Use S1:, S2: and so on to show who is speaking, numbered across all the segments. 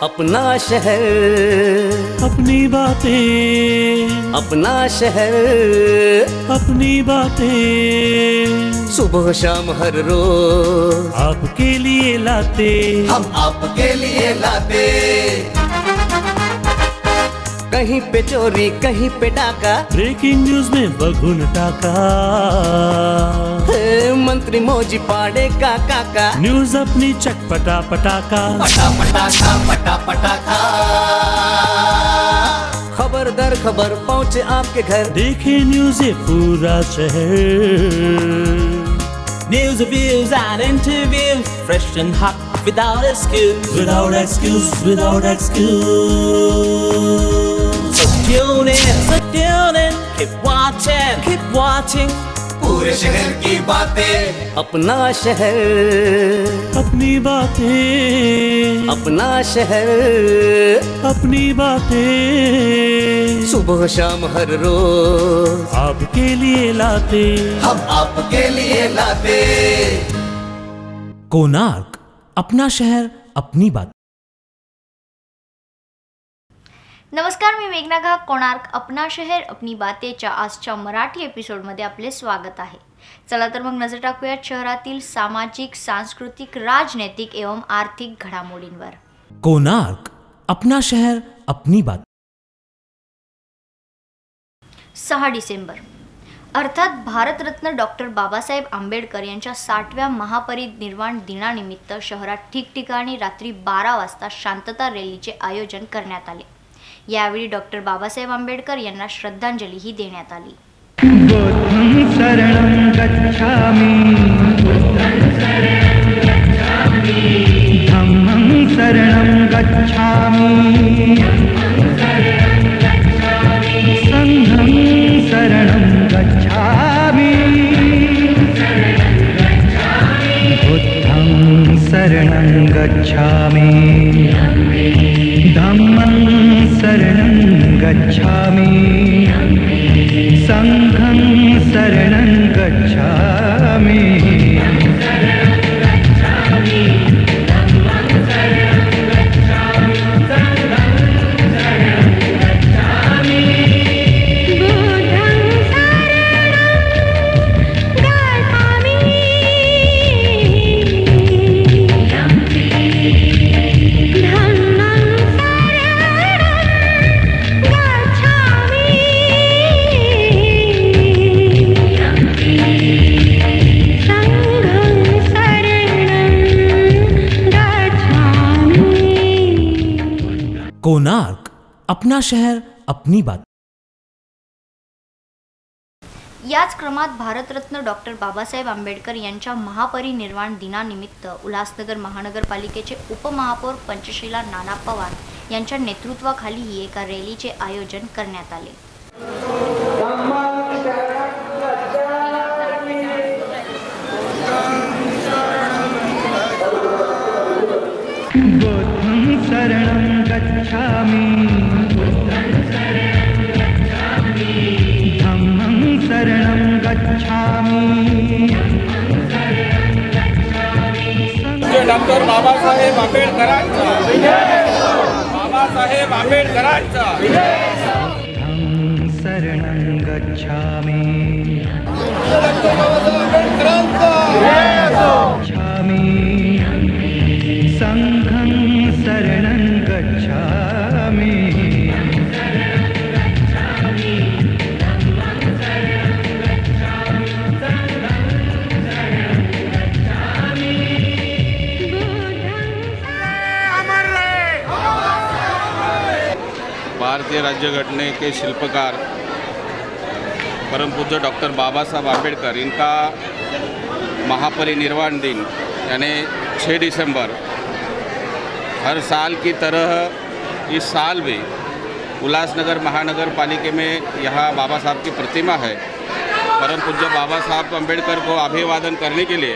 S1: अपना शहर,
S2: अपनी बातें,
S1: अपना शहर,
S2: अपनी बातें,
S1: सुबह शाम हर रोज
S2: आपके लिए लाते,
S1: हम आपके लिए लाते। कहीं पे चोरी कहीं पे डाका,
S2: ब्रेकिंग न्यूज में बगुन टाका,
S1: मंत्री मौजी पाड़े का काका,
S2: न्यूज अपनी चटपटा पटाका,
S1: पटा पटाखा पटा पटाखा। खबर दर खबर पहुँचे आपके घर,
S2: देखे न्यूज ये पूरा शहर।
S3: News, reviews and interviews, fresh and hot, without excuse.
S2: Without excuse, without excuse.
S3: So tune in, keep watching.
S1: पूरे शहर की बातें, अपना शहर,
S2: अपनी बातें,
S1: अपना शहर,
S2: अपनी बातें,
S1: सुबह शाम हर रोज
S2: आपके लिए लाते,
S1: हम आपके लिए लाते।
S3: कोणार्क, अपना शहर अपनी बात.
S4: नमस्कार, मी मेघना घाग. कोणार्क अपना शहर अपनी बातेच्या आजच्या मराठी एपिसोडमध्ये आपले स्वागत आहे. चला तर मग नजर टाकूयात शहरातील सामाजिक, सांस्कृतिक, राजनैतिक एवं आर्थिक घडामोडींवर.
S3: कोणार्क, अपना शहर अपनी बात.
S4: 6 डिसेंबर अर्थात भारतरत्न डॉक्टर बाबासाहेब आंबेडकर यांच्या 60व्या महापरिनिर्वाण दिनानिमित्त शहरात ठिकठिकाणी रात्री 12 वाजता शांतता रॅलीचे आयोजन करण्यात आले. यावेळी डॉक्टर बाबासाहेब आंबेडकर यांना श्रद्धांजलीही देण्यात आली.
S5: बुद्धं शरणं गच्छामि, धम्मं शरणं गच्छामि, संघं शरणं गच्छामि, बुद्धं शरणं गच्छामि, धम्मं शरणं गच्छामि, संघं शरणं गच्छामि.
S3: कोणार्क, अपना शहर अपनी बात.
S4: याच क्रमात भारतरत्न डॉक्टर बाबासाहेब आंबेडकर यांच्या महापरिनिर्वाण दिनानिमित्त उल्हासनगर महानगरपालिकेचे उपमहापौर पंचशीला नाना पवार यांच्या नेतृत्वाखालीही एका रॅलीचे आयोजन करण्यात आले.
S5: बुद्धं शरणं गच्छामि, धम्मं शरणं गच्छामि.
S6: डॉक्टर बाबासाहेब आंबेडकरांचा, बाबासाहेब आंबेडकरांचा.
S5: बुद्धं शरणं गच्छामि,
S6: डॉक्टर बाबासाहेब आंबेडकरांचा.
S5: गच्छामि, संघं शरणं गच्छामि.
S6: भारतीय राज्यघटने के शिल्पकार परम पूज्य डॉक्टर बाबा साहब आम्बेडकर इनका महापरिनिर्वाण दिन यानी 6 दिसंबर हर साल की तरह इस साल भी उल्लासनगर महानगर पालिका में यहाँ बाबा साहब की प्रतिमा है. परम पूज्य बाबा साहब आम्बेडकर को अभिवादन करने के लिए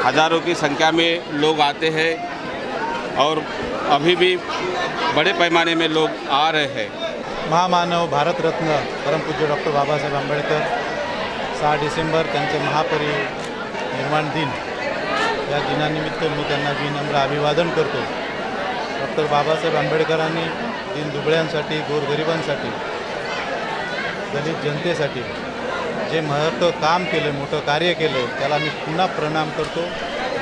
S6: हज़ारों की संख्या में लोग आते हैं और अभी भी बड़े पैमाने में लोग आ रहे हैं.
S7: महामानव भारतरत्न परमपूज्य डॉक्टर बाबासाहेब आंबेडकर 6 डिसेंबर त्यांचे महापरिनिर्वाण दिन या दिनानिमित्त मी त्यांना विनम्र अभिवादन करतो. डॉक्टर बाबासाहेब आंबेडकरांनी दीनदुबळ्यांसाठी, गोरगरिबांसाठी, दलित जनतेसाठी जे महत्त्व काम केलं, मोठं कार्य केलं, त्याला मी पुन्हा प्रणाम करतो.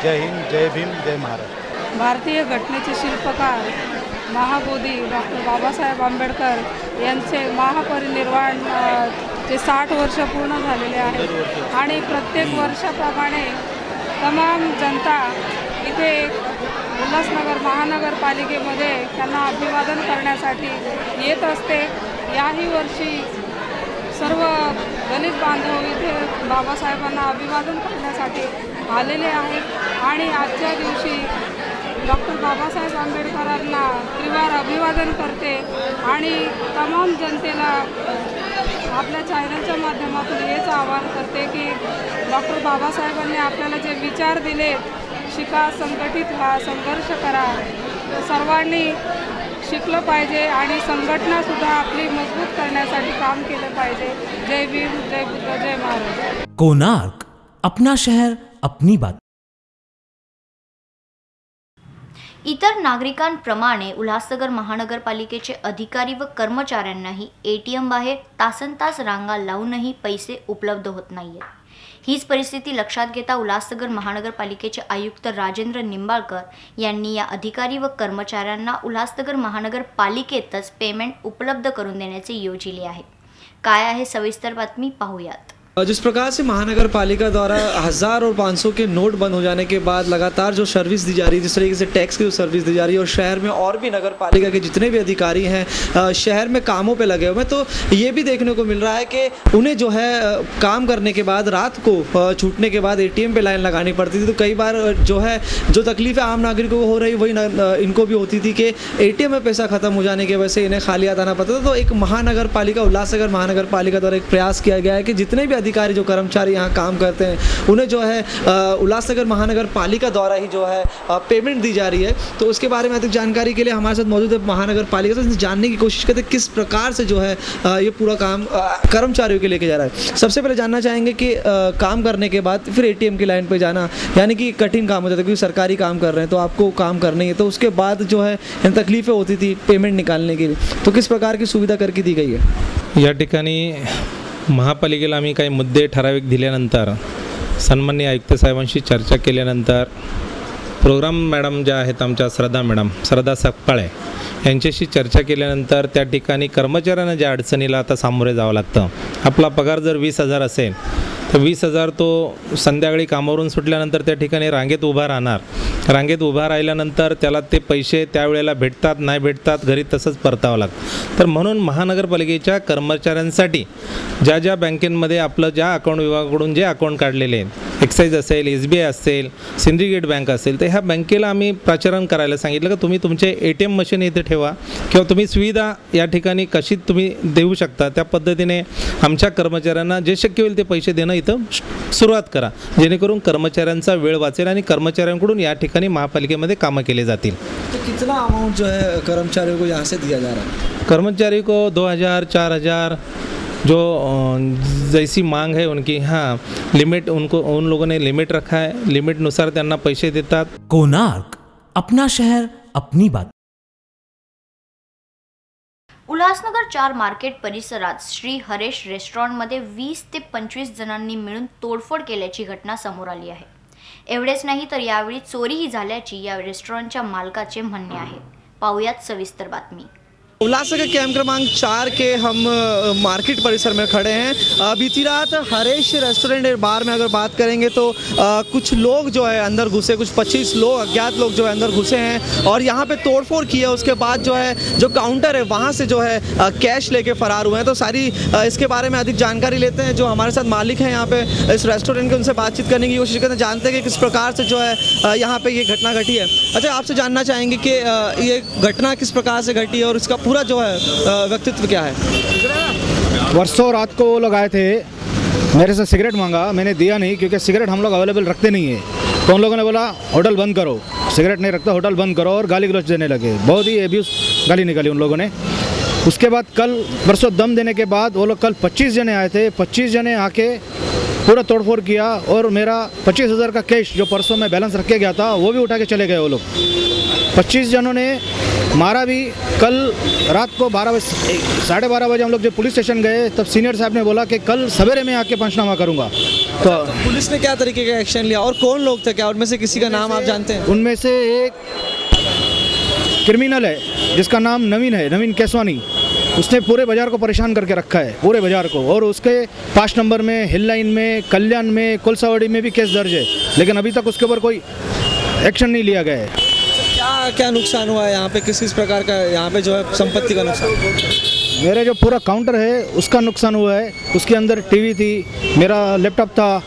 S7: जय हिंद, जय भीम, जय महाराष्ट्र.
S8: भारतीय घटनेचे शिल्पकार महाबोधी डॉक्टर बाबासाहेब आंबेडकर यांचे महापरिनिर्वाण चे 60 वर्ष पूर्ण झालेले आहेत आणि प्रत्येक वर्षाप्रमाणे तमाम जनता इथे उल्हासनगर महानगरपालिकेमध्ये त्यांना अभिवादन करण्यासाठी येत असते. याही वर्षी सर्व दलित बांधव इथे बाबासाहेबांना अभिवादन करण्यासाठी आलेले आहेत आणि आजच्या दिवशी डॉक्टर बाबासाहेब आंबेडकरांना त्रिवार अभिवादन करते आणि तमाम जनतेला आपल्या चॅनलच्या माध्यमातून हेच आवाहन करते की डॉक्टर बाबासाहेबांनी आपल्याला जे विचार दिले, शिका, संघटित व्हा, संघर्ष करा, सर्वांनी शिकलं पाहिजे आणि संघटनासुद्धा आपली मजबूत करण्यासाठी काम केलं पाहिजे. जय भीम, जय बुद्ध, जय महाराज.
S2: कोणार्क, अपना शहर अपनी बात.
S4: इतर नागरिकांप्रमाणे उल्हासनगर महानगरपालिकेचे अधिकारी व कर्मचाऱ्यांनाही ATM बाहेर तासनतास रांगा लावूनही पैसे उपलब्ध होत नाहीयेत. हीच परिस्थिती लक्षात घेता उल्हासनगर महानगरपालिकेचे आयुक्त राजेंद्र निंबाळकर यांनी या अधिकारी व कर्मचाऱ्यांना उल्हासनगर महानगरपालिकेतच पेमेंट उपलब्ध करून देण्याचे योजिले आहे. काय आहे सविस्तर बातमी पाहूयात.
S9: जिस प्रकार से महानगर पालिका द्वारा 1000 और 500 के नोट बंद हो जाने के बाद लगातार जो सर्विस दी जा रही है, जिस तरीके से टैक्स की जो सर्विस दी जा रही है और शहर में और भी नगर पालिका के जितने भी अधिकारी हैं शहर में कामों पे लगे हुए हैं, तो ये भी देखने को मिल रहा है कि उन्हें जो है काम करने के बाद रात को छूटने के बाद ATM पे लाइन लगानी पड़ती थी. तो कई बार जो है जो तकलीफ़ें आम नागरिकों को हो रही वही इनको भी होती थी कि ATM में पैसा ख़त्म हो जाने की वजह से इन्हें खाली हाथ आना पड़ता था. तो एक महानगर पालिका, उल्लासनगर महानगर पालिका द्वारा एक प्रयास किया गया है कि जितने भी अधिकारी, जो कर्मचारी यहाँ काम करते हैं, उन्हें जो है उल्लासनगर महानगर पालिका द्वारा ही जो है पेमेंट दी जा रही है. तो उसके बारे में अधिक जानकारी के लिए हमारे साथ मौजूद है महानगर पालिका, तो जानने की कोशिश करते हैं किस प्रकार से जो है ये पूरा काम कर्मचारियों के लेके जा रहा है. सबसे पहले जानना चाहेंगे कि काम करने के बाद फिर ATM की लाइन पर जाना यानी कि कठिन काम हो जाता है, क्योंकि सरकारी काम कर रहे हैं तो आपको काम करना ही है. तो उसके बाद जो है तकलीफें होती थी पेमेंट निकालने के लिए, तो किस प्रकार की सुविधा करके दी गई है?
S10: या ठिकाणी महापालिकेला आम्ही काही मुद्दे ठराविक दिल्यानंतर सन्माननीय आयुक्त साहेबांशी चर्चा केल्यानंतर प्रोग्राम मॅडम ज्या आहेत आमच्या श्रद्धा सकपाळे यांच्याशी चर्चा केल्यानंतर त्या ठिकाणी कर्मचाऱ्यांना ज्या अडचणीला आता सामोरे जावं लागतं, आपला पगार जर 20,000 असेल तर 20,000 तो संध्याकाळी कामावरून सुटल्यानंतर त्या ठिकाणी रांगेत उभा राहणार. रांगेत उभा राहिल्यानंतर त्याला ते पैसे त्यावेळेला भेटतात नाही भेटतात, घरी तसंच परतावं लागतं. तर म्हणून महानगरपालिकेच्या कर्मचाऱ्यांसाठी ज्या ज्या बँकेमध्ये आपलं ज्या अकाउंट विभागाकडून जे अकाउंट काढलेले आहेत, एक्साईज असेल, SBI असेल, सिंडिकेट बँक असेल, तर ह्या बँकेला आम्ही प्राचारण करायला सांगितलं की तुम्ही तुमचे ATM मशीन इथे ठेवा किंवा तुम्ही सुविधा या ठिकाणी कशी तुम्ही देऊ शकता त्या पद्धतीने आमच्या कर्मचाऱ्यांना जे शक्य होईल ते पैसे देणं इथं सुरुवात करा, जेणेकरून कर्मचाऱ्यांचा वेळ वाचेल आणि कर्मचाऱ्यांकडून या ठिकाणी महापालिकेमध्ये कामं केले जातील.
S9: तो कितना अमाउंट जो है कर्मचारियों को यहाँ से दिया जा रहा है?
S10: कर्मचारी को 2,000 4,000 जो जैसी मांग है उनकी, हाँ लिमिट उन लोगों ने लिमिट रखा है, लिमिटनुसार त्यांना पैसे देतात.
S2: कोणार्क, अपना शहर अपनी बात.
S4: उल्हासनगर 4 मार्केट परिसरात श्री हरेश रेस्टॉरंटमध्ये 20 ते 25 जणांनी मिळून तोडफोड केल्याची घटना समोर आली आहे. एवढेच नाही तर यावेळी चोरीही झाल्याची या रेस्टॉरंटच्या मालकाचे म्हणणे आहे. पाहूयात सविस्तर बातमी.
S9: उल्लासनगर कैंप क्रमांक 4 के हम मार्केट परिसर में खड़े हैं. बीती रात हरेश रेस्टोरेंट बार में अगर बात करेंगे तो कुछ लोग जो है अंदर घुसे, कुछ 25 लोग अज्ञात लोग जो है अंदर घुसे हैं और यहाँ पे तोड़फोड़ किया. उसके बाद जो है जो काउंटर है वहाँ से जो है कैश लेके फरार हुए हैं. तो सारी इसके बारे में अधिक जानकारी लेते हैं जो हमारे साथ मालिक हैं यहाँ पे इस रेस्टोरेंट के, उनसे बातचीत करने की कोशिश करते हैं, जानते हैं कि किस प्रकार से जो है यहाँ पे ये घटना घटी है. अच्छा, आपसे जानना चाहेंगे कि ये घटना किस प्रकार से घटी है और इसका पूरा जो है व्यक्तित्व क्या है?
S11: वर्षों रात को वो लोग आए थे, मेरे से सिगरेट मांगा, मैंने दिया नहीं क्योंकि सिगरेट हम लोग अवेलेबल रखते नहीं है. तो उन लोगों ने बोला होटल बंद करो, सिगरेट नहीं रखता, होटल बंद करो, और गाली गलौज देने लगे. बहुत ही एब्यूज गाली निकाली उन लोगों ने. उसके बाद कल परसों दम देने के बाद वो लोग कल 25 जने आए थे. 25 जने आके पूरा तोड़फोड़ किया और मेरा 25,000 का कैश जो परसों में बैलेंस रख के गया था वो भी उठा के चले गए वो लोग. 25 जनों ने मारा भी। कल रात को 12:30 बजे हम लोग जब पुलिस स्टेशन गए तब सीनियर साहब ने बोला कि कल सवेरे में आके पंचनामा करूँगा। तो
S9: पुलिस ने क्या तरीके का एक्शन लिया और कौन लोग थे, क्या उनमें से किसी का नाम आप जानते हैं?
S11: उनमें से एक क्रिमिनल है जिसका नाम नवीन है, नवीन केसवानी। उसने पूरे बाज़ार को परेशान करके रखा है, पूरे बाज़ार को। और उसके 5 नंबर में, हिल लाइन में, कल्याण में, कोलसावाड़ी में भी केस दर्ज है, लेकिन अभी तक उसके ऊपर कोई एक्शन नहीं लिया गया है।
S9: क्या क्या नुकसान हुआ है यहाँ पे, किस प्रकार का यहाँ पे जो है संपत्ति का नुकसान?
S11: मेरे जो पूरा काउंटर है उसका नुकसान हुआ है। उसके अंदर टीवी थी, मेरा लैपटॉप था,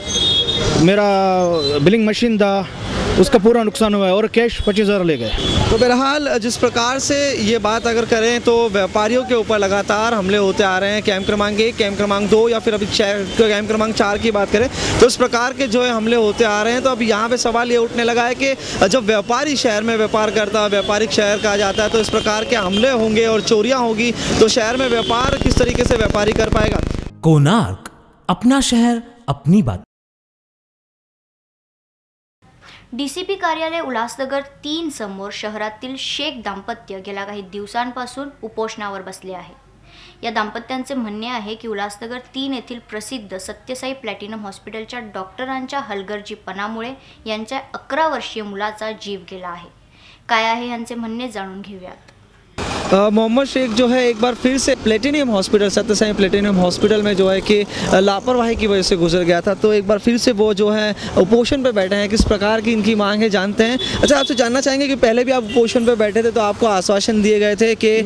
S11: मेरा बिलिंग मशीन था, उसका पूरा नुकसान हुआ है। और कैश 25,000 ले गए।
S9: तो बहरहाल जिस प्रकार से ये बात अगर करें तो व्यापारियों के ऊपर लगातार हमले होते आ रहे हैं। कैंप क्रमांक 1, कैंप क्रमांक 2 या फिर अभी कैंप क्रमांक 4 की बात करें तो इस प्रकार के जो है हमले होते आ रहे हैं। तो अब यहाँ पे सवाल ये उठने लगा है कि जब व्यापारी शहर में व्यापार करता है, व्यापारिक शहर कहा जाता है, तो इस प्रकार के हमले होंगे और चोरियाँ होगी तो शहर में व्यापार किस तरीके से व्यापारी कर पाएगा?
S2: कोणार्क, अपना शहर अपनी बात।
S4: डीसीपी कार्यालय उल्हासनगर 3 समोर शहरातील शेख दाम्पत्य गेल्या काही दिवसांपासून उपोषणावर बसले आहे। या दाम्पत्यांचे म्हणणे आहे की उल्हासनगर 3 येथील प्रसिद्ध सत्यसाई प्लॅटिनम हॉस्पिटलच्या डॉक्टरांच्या हलगर्जीपणामुळे यांच्या 11 वर्षीय मुलाचा जीव गेला आहे। काय आहे यांचे म्हणणे जाणून घेऊयात।
S9: मोहम्मद शेख जो है एक बार फिर से platinum hospital, Sathya Sai platinum hospital में जो है कि लापरवाही की वजह से गुजर गया था। तो एक बार फिर से वो जो है उपोषण पे बैठे हैं। किस प्रकार की इनकी मांग है जानते हैं। अच्छा, आपसे जानना चाहेंगे कि पहले भी आप उपोषण पे बैठे थे तो आपको आश्वासन दिए गए थे कि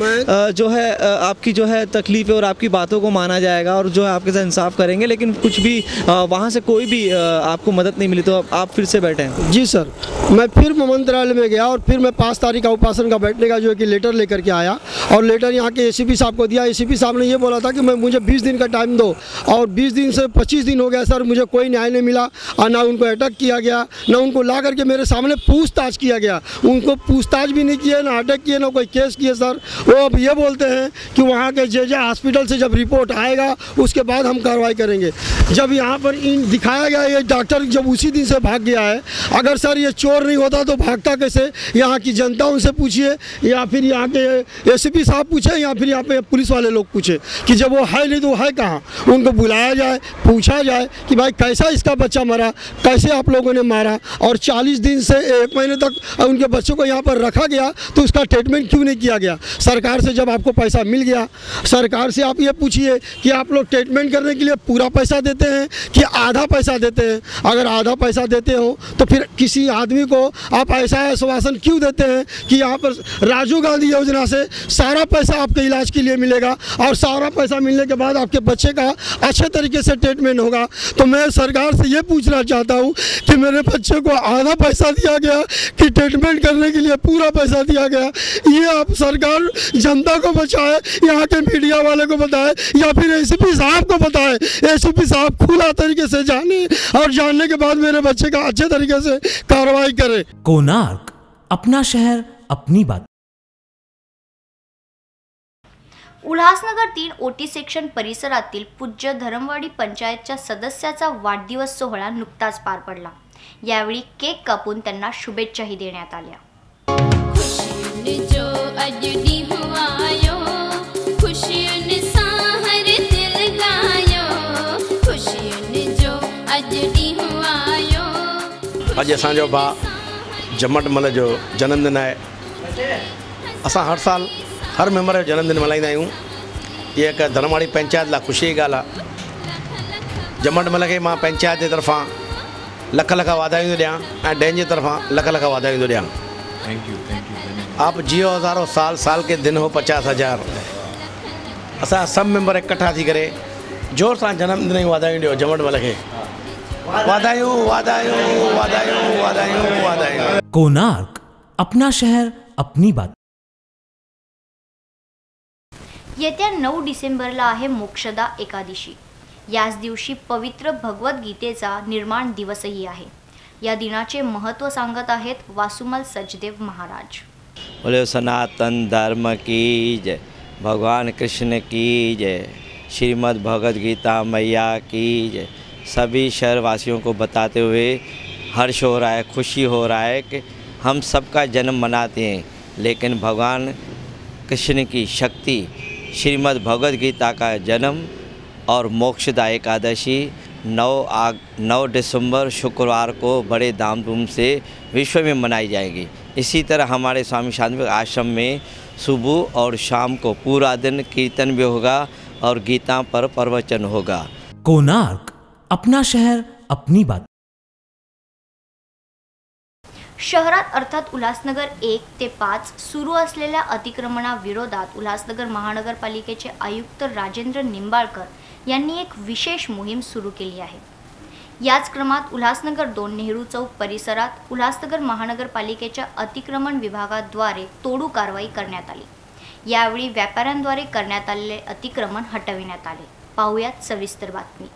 S9: जो है आपकी जो है तकलीफ़ें और आपकी बातों को माना जाएगा और जो है आपके साथ इंसाफ करेंगे, लेकिन कुछ भी वहाँ से कोई भी आपको मदद नहीं मिली, तो आप फिर से बैठे हैं?
S12: जी सर, मैं फिर मंत्रालय में गया और फिर मैं 5 तारीख का उपोषण का बैठने का जो है कि लेटर लेकर के आया और लेटर यहाँ के एसीपी साहब को दिया। एसीपी साहब ने ये बोला था कि मुझे 20 दिन का टाइम दो, और 20 दिन से 25 दिन हो गया सर, मुझे कोई न्याय नहीं मिला। और ना उनको अटैक किया गया, ना उनको ला करके मेरे सामने पूछताछ किया गया। उनको पूछताछ भी नहीं किया, ना अटैक किए, ना कोई केस किए सर। वो अब ये बोलते हैं कि वहाँ के जे हॉस्पिटल से जब रिपोर्ट आएगा उसके बाद हम कार्रवाई करेंगे। जब यहाँ पर इन दिखाया गया ये डॉक्टर जब उसी दिन से भाग गया है। अगर सर ये चोर नहीं होता तो भागता कैसे? यहाँ की जनता उनसे पूछिए, या फिर यहाँ के एसीपी साहब पूछे, या फिर यहाँ पे पुलिस वाले लोग पूछे कि जब वो है नहीं तो वो है कहाँ। उनको बुलाया जाए, पूछा जाए कि भाई कैसा इसका बच्चा मरा, कैसे आप लोगों ने मारा, और 40 दिन से 1 महीने तक उनके बच्चों को यहाँ पर रखा गया तो उसका ट्रीटमेंट क्यों नहीं किया गया? सरकार से जब आपको पैसा मिल गया, सरकार से आप ये पूछिए कि आप लोग ट्रीटमेंट करने के लिए पूरा पैसा देते हैं कि आधा पैसा देते हैं? अगर आधा पैसा देते हो तो फिर किसी आदमी को आप ऐसा आश्वासन क्यों देते हैं कि यहाँ पर राजीव गांधी योजना से सारा पैसा आपके इलाज के लिए मिलेगा और सारा पैसा मिलने के बाद आपके बच्चे का अच्छे तरीके से ट्रीटमेंट होगा? तो मैं सरकार से ये पूछना चाहता हूँ कि मेरे बच्चे को आधा पैसा दिया गया कि ट्रीटमेंट करने के लिए पूरा पैसा दिया गया? ये आप सरकार जनता को बचाए, यहाँ के मीडिया वाले को बताए, या फिर एसीपी साहब को बताए। एसीपी साहब खुला तरीके से जाने और जानने के बाद मेरे बच्चे का अच्छे तरीके से कार्रवाई करे।
S2: कोणार्क, अपना शहर अपनी बात।
S4: उल्हासनगर 3 ओटी सेक्शन परिसरातील पूज्य धरमवाडी पंचायतच्या सदस्याचा वाढदिवस सोहळा नुकताच पार पडला। यावेळी केक कापून त्यांना शुभेच्छाही देण्यात आल्या।
S13: अॼु असांजो भाउ जमटमल जो जन्मदिन आहे। असां हर साल हर मेंबर जो जन्मदिन मल्हाईंदा आहियूं। ये हिकु धरमवाड़ी पंचायत लाइ ख़ुशी जी ॻाल्हि आहे। जमटमल खे मां पंचायत जे तरफ़ां लख लख वाधायूं थो ॾियां ऐं डैन जे तरफ़ां लख लख वाधायूं थो ॾियां। Thank you. आप जियो हज़ारों साल, साल के दिन हो 50,000। असां सभु मेंबर इकट्ठा थी करे जोर सां जन्मदिन जी वाधायूं ॾियो जमटमल खे। वाधायूं वाधायूं वाधायूं वाधायूं वाधायूं।
S2: कोणार्क, अपना शहर अपनी बात।
S4: येत्या 9 डिसेंबरला आहे मोक्षदा एकादशी। याच दिवशी पवित्र भगवद्गीतेचा निर्माण दिवसही आहे। या दिनाचे महत्त्व सांगत आहेत वासुमल सचदेव महाराज।
S14: बोले सनातन धर्म की जय, भगवान कृष्ण की जय, श्रीमद् भगवद गीता मैया की जय। सभी शहरवासियों को बताते हुए हर्ष हो रहा है, खुशी हो रहा है कि हम सबका जन्म मनाते हैं। लेकिन भगवान कृष्ण की शक्ति, श्रीमद् भगवद गीता का जन्म और मोक्षदा एकादशी 9 दिसंबर शुक्रवार को बड़े धामधूम से विश्व में मनाई जाएगी। इसी तरह हमारे स्वामी शांति आश्रम में सुबह और शाम को पूरा दिन कीर्तन भी होगा और गीता पर प्रवचन होगा।
S2: कोणार्क, अपना शहर अपनी बात।
S4: शहरात अर्थात उल्हासनगर 1 ते 5 सुरू असलेल्या अतिक्रमणाविरोधात उल्हासनगर महानगरपालिकेचे आयुक्त राजेंद्र निंबाळकर यांनी एक विशेष मोहीम सुरू केली आहे। याच क्रमात उल्हासनगर 2 नेहरू चौक परिसरात उल्हासनगर महानगरपालिकेच्या अतिक्रमण विभागाद्वारे तोडू कारवाई करण्यात आली। यावेळी व्यापाऱ्यांद्वारे करण्यात आलेले अतिक्रमण हटविण्यात आले। पाहूयात सविस्तर बातमी।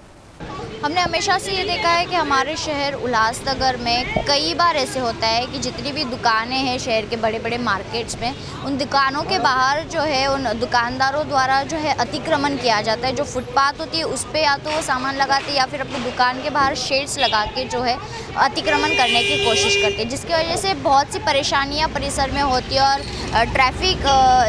S4: हमने हमेशा से ये देखा है कि हमारे शहर उल्हासनगर में कई बार ऐसे होता है कि जितनी भी दुकानें हैं शहर के बड़े बड़े मार्केट्स में, उन दुकानों के बाहर जो है उन दुकानदारों द्वारा जो है अतिक्रमण किया जाता है। जो फुटपाथ होती है उस पर या तो वो सामान लगाते हैं या फिर अपनी दुकान के बाहर शेड्स लगा के जो है अतिक्रमण करने की कोशिश करते हैं, जिसकी वजह से बहुत सी परेशानियाँ परिसर में होती है और ट्रैफिक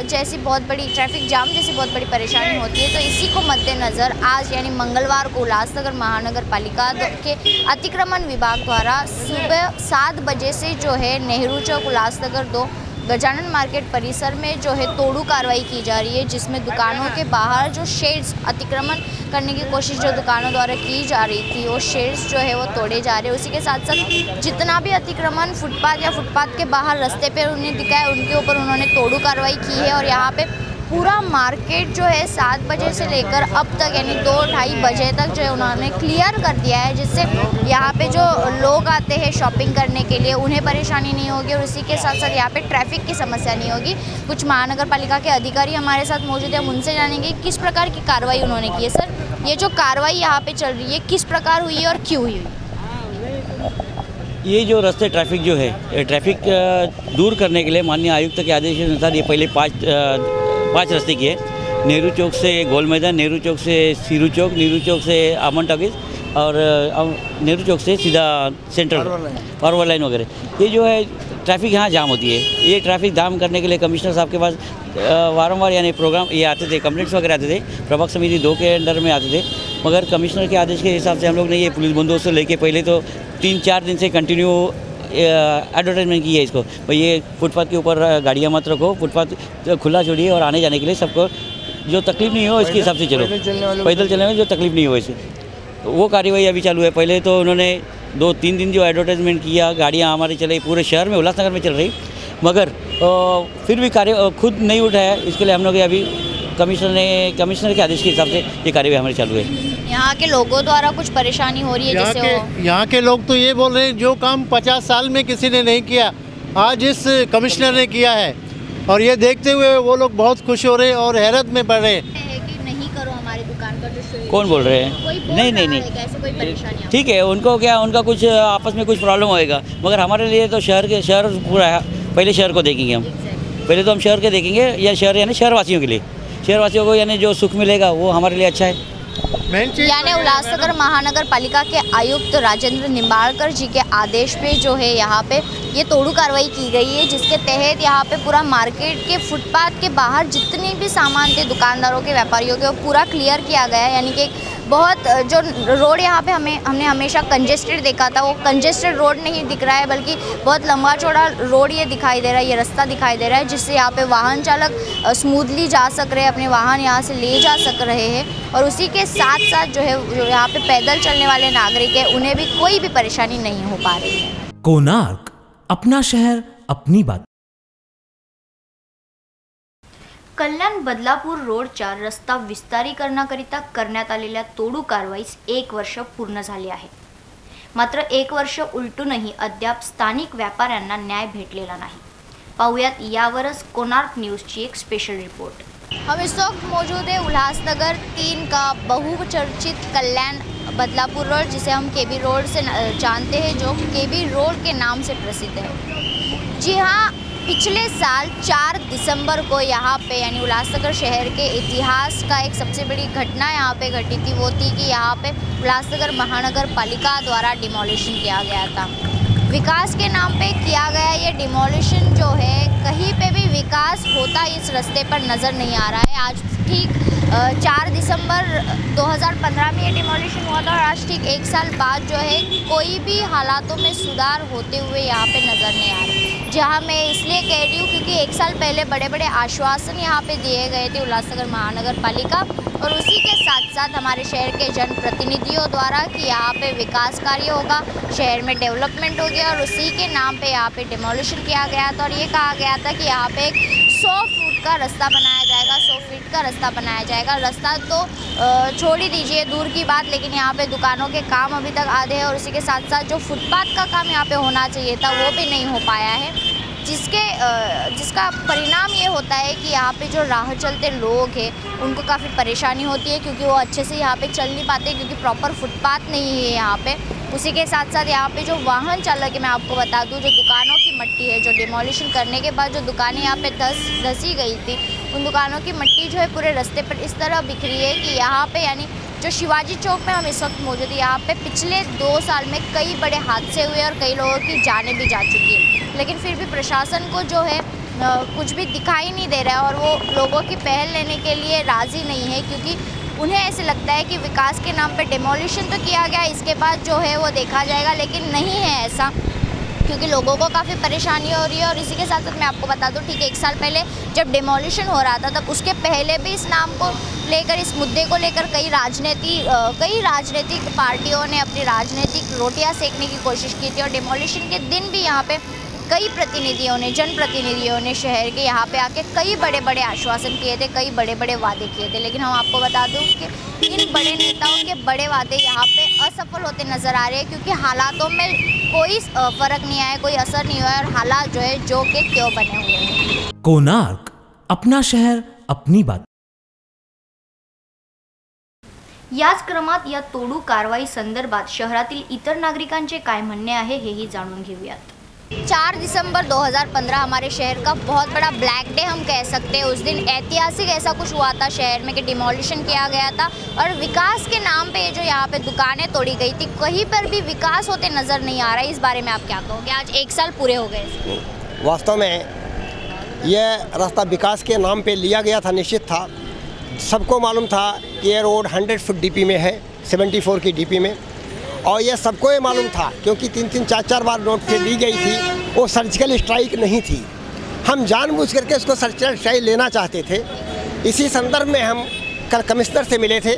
S4: जैसी बहुत बड़ी ट्रैफिक जाम जैसी बहुत बड़ी परेशानी होती है। तो इसी को मद्देनज़र आज यानी मंगलवार को उल्हासनगर महानगर पालिका के अतिक्रमण विभाग द्वारा सुबह 7 बजे से जो है नेहरू चौक उल्हासनगर 2 गजानन मार्केट परिसर में जो है तोड़ू कार्रवाई की जा रही है, जिसमें दुकानों के बाहर जो शेड्स अतिक्रमण करने की कोशिश जो दुकानों द्वारा की जा रही थी वो शेड्स जो है वो तोड़े जा रहे हैं। उसी के साथ साथ जितना भी अतिक्रमण फुटपाथ या फुटपाथ के बाहर रास्ते पे उन्हें दिखा है उनके ऊपर उन्होंने तोड़ू कार्रवाई की है। और यहाँ पे पूरा मार्केट जो है 7 बजे से लेकर अब तक यानी 2-2:30 बजे तक जो है उन्होंने क्लियर कर दिया है, जिससे यहाँ पे जो लोग आते हैं शॉपिंग करने के लिए उन्हें परेशानी नहीं होगी और उसी के साथ साथ यहाँ पे ट्रैफिक की समस्या नहीं होगी। कुछ महानगर पालिका के अधिकारी हमारे साथ मौजूद है, हम उनसे जानेंगे किस प्रकार की कार्रवाई उन्होंने की है। सर, ये जो कार्रवाई यहाँ पे चल रही है किस प्रकार हुई है और क्यों हुई?
S15: ये जो रास्ते ट्रैफिक जो है ट्रैफिक दूर करने के लिए माननीय आयुक्त के आदेश के अनुसार ये पहले 5 रास्ते किए। नेहरू चौक से गोल मैदान, नेहरू चौक से सीरू चौक, नेहरू चौक से आमन टॉकीज और नेहरू चौक से सीधा सेंट्रल फॉरवर्ड लाइन वगैरह। ये जो है ट्रैफिक यहाँ जाम होती है। ये ट्रैफिक जाम करने के लिए कमिश्नर साहब के पास वारंवार यानी प्रोग्राम ये आते थे, कंप्लेंट्स वगैरह आते थे, प्रभाग समिति 2 के अंडर में आते थे। मगर कमिश्नर के आदेश के हिसाब से हम लोग ने ये पुलिस बंदोबस्त लेके पहले तो 3-4 दिन से कंटिन्यू एडवर्टाइजमेंट की है इसको, भाई ये फुटपाथ के ऊपर गाड़ियाँ मत रखो, फुटपाथ खुला छोड़िए और आने जाने के लिए सबको जो तकलीफ नहीं हो इसके हिसाब से चलो, पैदल चलने में जो तकलीफ नहीं हो इससे वो कार्यवाही अभी चालू है। पहले तो उन्होंने 2-3 दिन जो एडवर्टाइजमेंट किया, गाड़ियाँ हमारी चल रही पूरे शहर में उल्लासनगर में चल रही, मगर फिर भी कार्य खुद नहीं उठाया। इसके लिए हम लोग अभी कमिश्नर के आदेश के हिसाब से ये कार्यवाही हमारी चालू है।
S4: यहाँ के लोगों द्वारा कुछ परेशानी हो रही है जैसे
S16: यहाँ के लोग तो ये बोल रहे हैं जो काम 50 साल में किसी ने नहीं किया आज इस कमिश्नर ने किया है, और ये देखते हुए वो लोग बहुत खुश हो रहे हैं और हैरत में पड़ रहे हैं।
S4: नहीं करो हमारी दुकान का जो
S15: कौन बोल रहे हैं? नहीं, ठीक है, उनको क्या उनका कुछ आपस में कुछ प्रॉब्लम होएगा, मगर हमारे लिए तो शहर पूरा है। पहले शहर को देखेंगे हम, पहले तो हम शहर के देखेंगे, या शहर यानी शहरवासियों के लिए, शहरवासियों को यानी जो सुख मिलेगा वो हमारे लिए अच्छा है।
S4: यानी उल्लासनगर महानगर पालिका के आयुक्त राजेंद्र निंबाळकर जी के आदेश पे जो है यहाँ पे ये तोड़ू कार्रवाई की गई है, जिसके तहत यहाँ पे पूरा मार्केट के फुटपाथ के बाहर जितने भी सामान थे दुकानदारों के, व्यापारियों के, वो पूरा क्लियर किया गया है। यानी कि बहुत जो रोड यहाँ पे हमने हमेशा कंजेस्टेड देखा था, वो कंजेस्टेड रोड नहीं दिख रहा है, बल्कि बहुत लंबा चौड़ा रोड ये दिखाई दे रहा है, ये रास्ता दिखाई दे रहा है, जिससे यहाँ पे वाहन चालक स्मूथली जा सक रहे हैं, अपने वाहन यहाँ से ले जा सक रहे हैं। और उसी के साथ साथ जो है जो यहाँ पे पैदल चलने वाले नागरिक हैं उन्हें भी कोई भी परेशानी नहीं हो पा रही है।
S2: कोणार्क, अपना शहर अपनी बात।
S4: कल्याण बदलापूर रोडच्या रस्ता विस्तारीकरणाकरिता करण्यात आलेल्या तोडू कारवाईस 1 वर्ष पूर्ण झाले आहे। मात्र 1 वर्ष उलटूनही अद्याप स्थानिक व्यापाऱ्यांना न्याय भेटलेला नाही। पाहूयात यावरच कोणार्क न्यूजची एक स्पेशल रिपोर्ट। हम इस वक्त मौजूद है उल्लासनगर 3 का बहुचर्चित कल्याण बदलापुर रोड, जिसे हम केबी रोड से जानते हैं, जो केबी रोड के नाम से प्रसिद्ध है। जी हाँ, पिछले साल 4 दिसंबर को यहाँ पे यानी उल्लासनगर शहर के इतिहास का एक सबसे बड़ी घटना यहाँ पे घटी थी। वो थी कि यहाँ पे उल्लासनगर महानगर पालिका द्वारा डिमोलिशन किया गया था। विकास के नाम पे किया गया ये डिमोलिशन जो है कहीं पे भी विकास होता इस रास्ते पर नज़र नहीं आ रहा है। आज ठीक 4 दिसंबर 2015 में ये डिमोलिशन हुआ था और आज ठीक 1 साल बाद जो है कोई भी हालातों में सुधार होते हुए यहाँ पे नज़र नहीं आ रहा। जहाँ मैं इसलिए कह रही हूँ क्योंकि 1 साल पहले बड़े बड़े आश्वासन यहाँ पे दिए गए थे उल्लासनगर महानगर पालिका और उसी के साथ साथ हमारे शहर के जनप्रतिनिधियों द्वारा कि यहाँ पे विकास कार्य होगा, शहर में डेवलपमेंट होगी और उसी के नाम पे यहाँ पे डिमोलिशन किया गया था और ये कहा गया था कि यहाँ पे 100 फुट का रास्ता बनाया जाएगा, 100 फीट का रास्ता बनाया जाएगा। रास्ता तो छोड़ ही दीजिए दूर की बात, लेकिन यहाँ पे दुकानों के काम अभी तक आधे हैं और उसी के साथ साथ जो फुटपाथ का काम यहाँ पे होना चाहिए था वो भी नहीं हो पाया है, जिसका परिणाम ये होता है कि यहाँ पे जो राह चलते लोग हैं उनको काफ़ी परेशानी होती है क्योंकि वो अच्छे से यहाँ पे चल नहीं पाते क्योंकि प्रॉपर फुटपाथ नहीं है यहाँ पे। उसी के साथ साथ यहाँ पे जो वाहन चालक है, मैं आपको बता दूँ, जो दुकानों की मट्टी है, जो डिमोलिशन करने के बाद जो दुकानें यहाँ पे धसी गई थी, उन दुकानों की मट्टी जो है पूरे रास्ते पर इस तरह बिखरी है कि यहाँ पे यानी जो शिवाजी चौक में हम इस वक्त मौजूद है, यहाँ पे पिछले 2 साल में कई बड़े हादसे हुए और कई लोगों की जानें भी जा चुकी है, लेकिन फिर भी प्रशासन को जो है कुछ भी दिखाई नहीं दे रहा है और वो लोगों की पहल लेने के लिए राज़ी नहीं है क्योंकि उन्हें ऐसे लगता है कि विकास के नाम पे डिमोलिशन तो किया गया, इसके बाद जो है वो देखा जाएगा, लेकिन नहीं है ऐसा क्योंकि लोगों को काफ़ी परेशानी हो रही है। और इसी के साथ साथ मैं आपको बता दूं, ठीक 1 साल पहले जब डिमोलिशन हो रहा था तब उसके पहले भी इस नाम को लेकर, इस मुद्दे को लेकर कई राजनीतिक पार्टियों ने अपनी राजनीतिक रोटियां सेकने की कोशिश की थी और डिमोलिशन के दिन भी यहाँ पे कई जनप्रतिनिधियों ने शहर के यहाँ पे आके कई बड़े बड़े आश्वासन किए थे, कई बड़े बड़े वादे किए थे, लेकिन हम आपको बता दूं कि इन बड़े नेताओं के बड़े वादे यहाँ पे असफल होते नज़र आ रहे हैं क्योंकि हालातों में कोई फ़र्क नहीं आया, कोई असर नहीं हुआ और हालात जो है जो के त्यों बने हुए हैं।
S2: कोणार्क, अपना शहर अपनी बात।
S4: याच क्रमात या तोडू कारवाई संदर्भात शहरातील इतर नागरिकांचे काय म्हणणे आहे हेही जाणून घेऊयात। 4 दिसंबर 2015 हमारे शहर का बहुत बड़ा ब्लैक डे हम कह सकते हैं। उस दिन ऐतिहासिक ऐसा कुछ हुआ था शहर में कि डिमोलिशन किया गया था और विकास के नाम पे जो यहाँ पे दुकानें तोड़ी गई थी, कहीं पर भी विकास होते नज़र नहीं आ रहा है। इस बारे में आप क्या कहोगे? आज 1 साल पूरे हो गए।
S17: वास्तव में यह रास्ता विकास के नाम पे लिया गया था, निश्चित था, सबको मालूम था कि ये रोड 100 फुट डीपी में है, 74 की डीपी में, और यह सबको ये मालूम था क्योंकि 3-3, 4-4 बार नोट से दी गई थी, वो सर्जिकल स्ट्राइक नहीं थी। हम जानबूझ करके उसको सर्जिकल स्ट्राइक लेना चाहते थे। इसी संदर्भ में हम कल कमिश्नर से मिले थे।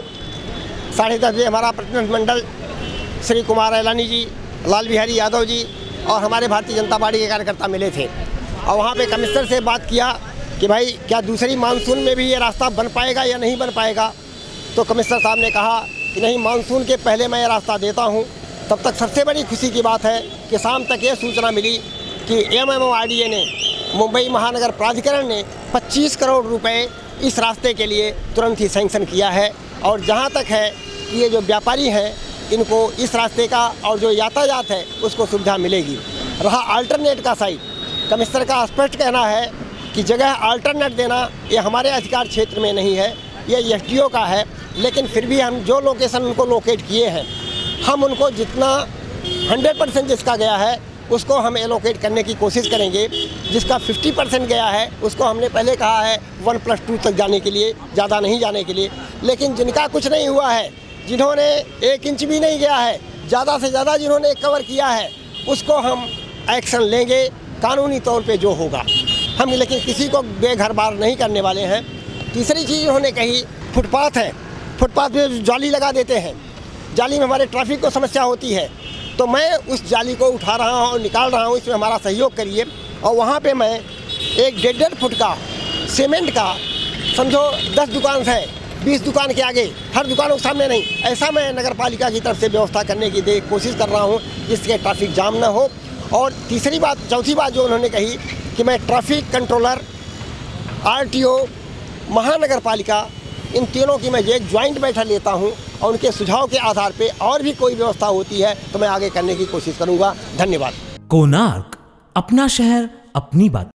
S17: 10:30 बजे हमारा प्रतिनिधिमंडल श्री कुमार एलानी जी, लाल बिहारी यादव जी और हमारे भारतीय जनता पार्टी के कार्यकर्ता मिले थे और वहाँ पे कमिश्नर से बात किया कि भाई क्या दूसरी मानसून में भी ये रास्ता बन पाएगा या नहीं बन पाएगा। तो कमिश्नर साहब ने कहा कि नहीं, मानसून के पहले मैं ये रास्ता देता हूँ। तब तक सबसे बड़ी खुशी की बात है कि शाम तक ये सूचना मिली कि MMORDA ने, मुंबई महानगर प्राधिकरण ने 25 करोड़ रुपए इस रास्ते के लिए तुरंत ही सैंक्शन किया है। और जहाँ तक है कि ये जो व्यापारी हैं इनको इस रास्ते का और जो यातायात है उसको सुविधा मिलेगी। रहा अल्टरनेट का साइड, कमिश्नर का स्पष्ट कहना है कि जगह अल्टरनेट देना ये हमारे अधिकार क्षेत्र में नहीं है, ये SDO का है, लेकिन फिर भी हम जो लोकेशन उनको लोकेट किए हैं हम उनको जितना 100% जिसका गया है उसको हम एलोकेट करने की कोशिश करेंगे। जिसका 50% गया है उसको हमने पहले कहा है 1+2 तक जाने के लिए, ज़्यादा नहीं जाने के लिए। लेकिन जिनका कुछ नहीं हुआ है, जिन्होंने 1 इंच भी नहीं गया है, ज़्यादा से ज़्यादा जिन्होंने कवर किया है, उसको हम एक्शन लेंगे कानूनी तौर पे जो होगा हम, लेकिन किसी को बेघर बार नहीं करने वाले हैं। तीसरी चीज़ उन्होंने कही, फुटपाथ है, फुटपाथ पे जाली लगा देते हैं, जाली में हमारे ट्रैफिक को समस्या होती है, तो मैं उस जाली को उठा रहा हूँ और निकाल रहा हूँ, इसमें हमारा सहयोग करिए। और वहाँ पे मैं एक 1.5 फुट का सीमेंट का, समझो 10 दुकान है, 20 दुकान के आगे, हर दुकानों के सामने नहीं, ऐसा मैं नगर पालिका की तरफ से व्यवस्था करने की कोशिश कर रहा हूँ जिससे ट्रैफिक जाम ना हो। और चौथी बात जो उन्होंने कही कि मैं ट्रैफिक कंट्रोलर, RTO, महानगर पालिका, इन तीनों की मैं एक ज्वाइंट बैठक लेता हूं और उनके सुझाव के आधार पे और भी कोई व्यवस्था होती है तो मैं आगे करने की कोशिश करूंगा। धन्यवाद।
S2: कोणार्क, अपना शहर अपनी बात।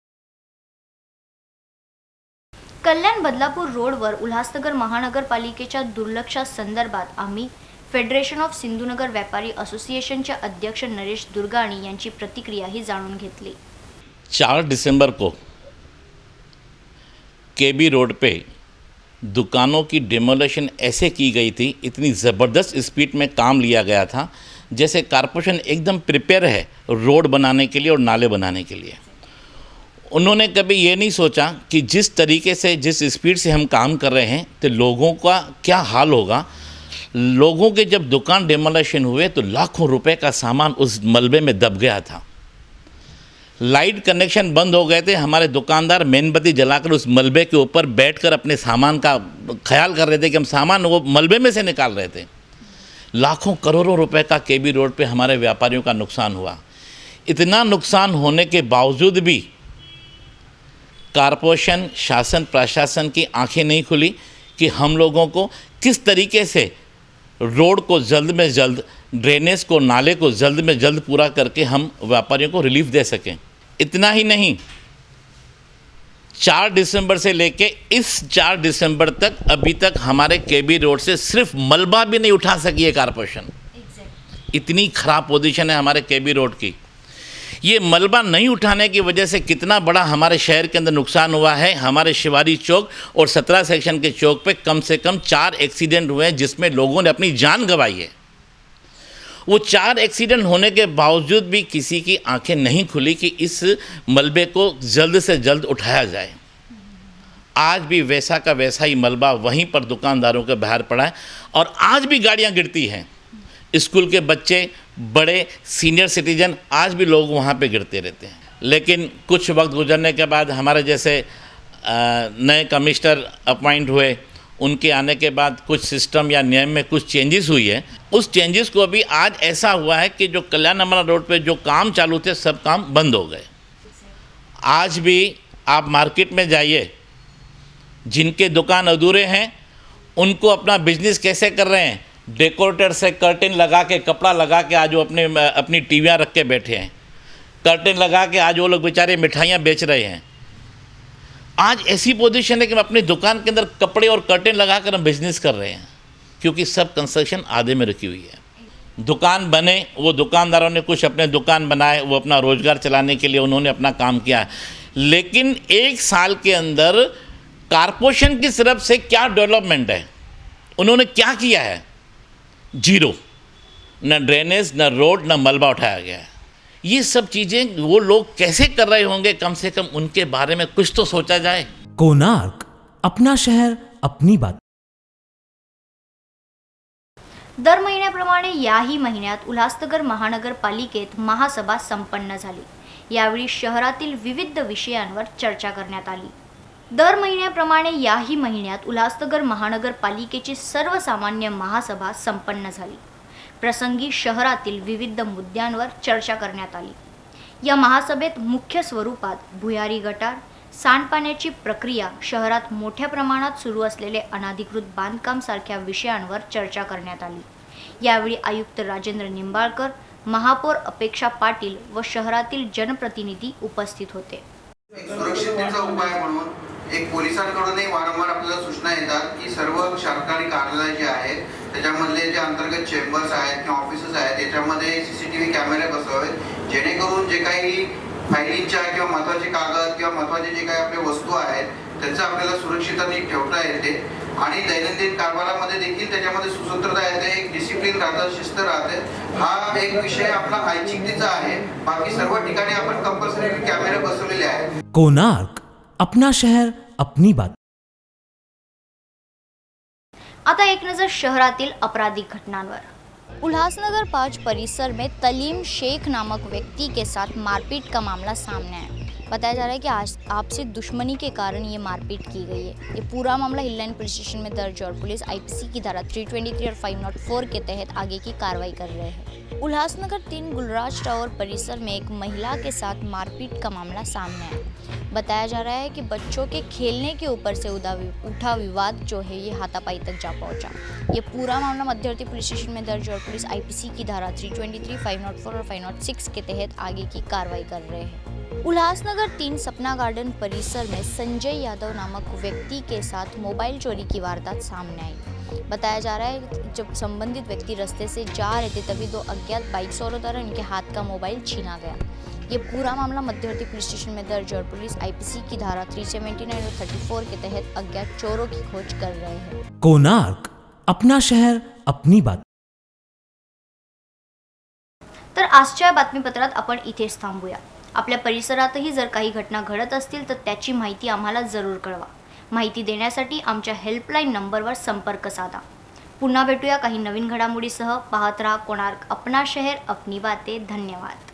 S4: कल्याण बदलापूर रोडवर उल्हासनगर महानगरपालिकेच्या दुर्लक्षासंदर्भात आम्ही फेडरेशन ऑफ सिंधुनगर व्यापारी असोसिएशनचे अध्यक्ष नरेश दुर्गाणी यांची प्रतिक्रिया ही जाणून घेतली।
S18: 4 दिसंबर को केबी रोड पे दुकानों की डिमोलेशन ऐसे की गई थी, इतनी ज़बरदस्त स्पीड में काम लिया गया था जैसे कॉरपोरेशन एकदम प्रिपेयर है रोड बनाने के लिए और नाले बनाने के लिए। उन्होंने कभी ये नहीं सोचा कि जिस तरीके से, जिस स्पीड से हम काम कर रहे हैं तो लोगों का क्या हाल होगा। लोगों के जब दुकान डिमोलेशन हुए तो लाखों रुपए का सामान उस मलबे में दब गया था। लाइट कनेक्शन बंद हो गए थे, हमारे दुकानदार मेणबत्ती जलाकर उस मलबे के ऊपर बैठकर अपने सामान का ख्याल कर रहे थे कि हम सामान वो मलबे में से निकाल रहे थे। लाखों करोड़ों रुपए का केबी रोड पे हमारे व्यापारियों का नुकसान हुआ। इतना नुकसान होने के बावजूद भी कॉरपोरेशन, शासन प्रशासन की आंखें नहीं खुली कि हम लोगों को किस तरीके से रोड को जल्द में जल्द, ड्रेनेज को, नाले को जल्द में जल्द पूरा करके हम व्यापारियों को रिलीफ दे सकें। इतना ही नहीं, 4 दिसंबर से लेके इस 4 दिसंबर तक अभी तक हमारे केबी रोड से सिर्फ मलबा भी नहीं उठा सकी है कॉरपोरेशन। इतनी ख़राब पोजीशन है हमारे केबी रोड की। ये मलबा नहीं उठाने की वजह से कितना बड़ा हमारे शहर के अंदर नुकसान हुआ है। हमारे शिवारी चौक और 17 सेक्शन के चौक पे कम से कम 4 एक्सीडेंट हुए हैं जिसमें लोगों ने अपनी जान गंवाई है। वो 4 एक्सीडेंट होने के बावजूद भी किसी की आंखें नहीं खुली कि इस मलबे को जल्द से जल्द उठाया जाए। आज भी वैसा का वैसा ही मलबा वहीं पर दुकानदारों के बाहर पड़ा है और आज भी गाड़ियां गिरती हैं। स्कूल के बच्चे, बड़े, सीनियर सिटीजन, आज भी लोग वहाँ पे गिरते रहते हैं। लेकिन कुछ वक्त गुजरने के बाद हमारे जैसे नए कमिश्नर अपॉइंट हुए, उनके आने के बाद कुछ सिस्टम या नियम में कुछ चेंजेस हुई है। उस चेंजेस को भी आज ऐसा हुआ है कि जो कल्याण अमरा रोड पे जो काम चालू थे सब काम बंद हो गए। आज भी आप मार्केट में जाइए, जिनके दुकान अधूरे हैं उनको अपना बिजनेस कैसे कर रहे हैं, डेकोरेटर से कर्टेन लगा के, कपड़ा लगा के आज वो अपनी टीवियाँ रख के बैठे हैं। कर्टेन लगा के आज वो लोग बेचारे मिठाइयाँ बेच रहे हैं। आज ऐसी पोजीशन है कि हम अपनी दुकान के अंदर कपड़े और कर्टेन लगा कर हम बिजनेस कर रहे हैं, क्योंकि सब कंस्ट्रक्शन आधे में रखी हुई है। दुकान बने, वो दुकानदारों ने कुछ अपने दुकान बनाए, वो अपना रोजगार चलाने के लिए उन्होंने अपना काम किया। लेकिन 1 साल के अंदर कॉरपोरेशन की तरफ से क्या डेवलपमेंट है, उन्होंने क्या किया है? जीरो। न ड्रेनेज, न रोड, न मलबा उठाया गया है। ये सब चीज़ें वो लोग कैसे कर रहे होंगे, कम से कम उनके बारे में कुछ तो सोचा जाए।
S2: कोणार्क, अपना शहर अपनी बात।
S4: दर महिन्याप्रमाणे याही महिन्यात उल्हासनगर महानगरपालिकेत महासभा संपन्न झाली। यावेळी शहरातील विविध विषयांवर चर्चा करण्यात आली। दर महिन्याप्रमाणे याही महिन्यात उल्हासनगर महानगरपालिकेची सर्वसामान्य महासभा संपन्न झाली। प्रसंगी शहरातील विविध मुद्द्यांवर चर्चा करण्यात आली। या महासभेत मुख्य स्वरूपात भुयारी गटार, सांडपाण्याची प्रक्रिया, शहरात मोठ्या प्रमाणात सुरू असलेले अनधिकृत बांधकाम सारख्या विषयांवर चर्चा करण्यात आली। यावेळी आयुक्त राजेंद्र निंबाळकर, महापौर अपेक्षा पाटील व शहरातील जनप्रतिनिधी उपस्थित होते।
S19: सुरक्षिततेचा उपाय म्हणून एक पोलिसांकडूनही वारंवार आपल्याला सूचना येतात की सर्व सरकारी कार्यालय जे आहेत त्याच्यामधले जे अंतर्गत चेंबर्स आहेत किंवा ऑफिसेस आहेत याच्यामध्ये सीसीटीव्ही कॅमेरे बसवावेत, जेणेकरून जे काही फायलिंगच्या किंवा महत्त्वाचे कागद किंवा महत्त्वाचे जे काही आपले वस्तू आहेत त्यांचं आपल्याला सुरक्षितता नीट ठेवता येते आणि दैनंदिन कारभारामध्ये देखील त्याच्यामध्ये सुसूत्रता येते, एक डिसिप्लिन राहतं, शिस्त राहते। हा एक विषय आपला ऐच्छिकतेचा आहे। बाकी सर्व ठिकाणी आपण कंपल्सरी कॅमेरे बसवलेले आहेत।
S2: कोणार्क, अपना शहर अपनी बात।
S4: आता एक नजर शहरातील आपराधिक घटनांवर। उल्हासनगर 5 परिसर में तलीम शेख नामक व्यक्ति के साथ मारपीट का मामला सामने आया। बताया जा रहा है कि आज आपसी दुश्मनी के कारण ये मारपीट की गई है। ये पूरा मामला हिललाइन पुलिस स्टेशन में दर्ज और पुलिस आईपीसी की धारा 323 और 504 के तहत आगे की कार्रवाई कर रहे हैं। उल्हासनगर 3 गुलराज टावर परिसर में एक महिला के साथ मारपीट का मामला सामने आया। बताया जा रहा है कि बच्चों के खेलने के ऊपर से उठा विवाद जो है ये हाथापाई तक जा पहुंचा। ये पूरा मामला मध्यवर्ती पुलिस स्टेशन में दर्ज और पुलिस आईपीसी की धारा 323, 504 और 506 के तहत आगे की कार्रवाई कर रहे हैं। उल्हासनगर 3 सपना गार्डन परिसर में संजय यादव नामक व्यक्ति के साथ मोबाइल चोरी की वारदात सामने आई। बताया जा रहा है जब संबंधित व्यक्ति रास्ते से जा रहे थे तभी 2 अज्ञात बाइक सवारों द्वारा इनके हाथ का मोबाइल छीना गया। ये पूरा मामला मध्यवर्ती पुलिस स्टेशन में दर्ज और पुलिस IPC की धारा 379 और 34 के तहत अज्ञात चोरों की खोज कर रहे हैं।
S2: कोणार्क, अपना शहर अपनी बात.
S4: तर आजच्या बातमीपत्रात आपण इथेच थांबूया. आपल्या परिसरातही जर काही घटना घडत असतील तर त्याची माहिती आम्हाला जरूर कळवा. माहिती देण्यासाठी आमच्या हेल्पलाईन नंबरवर संपर्क साधा. पुन्हा भेटूया काही नवीन घडामोडीसह. पाहत रहा कोणार्क, अपना शहर अपनी बातें. धन्यवाद.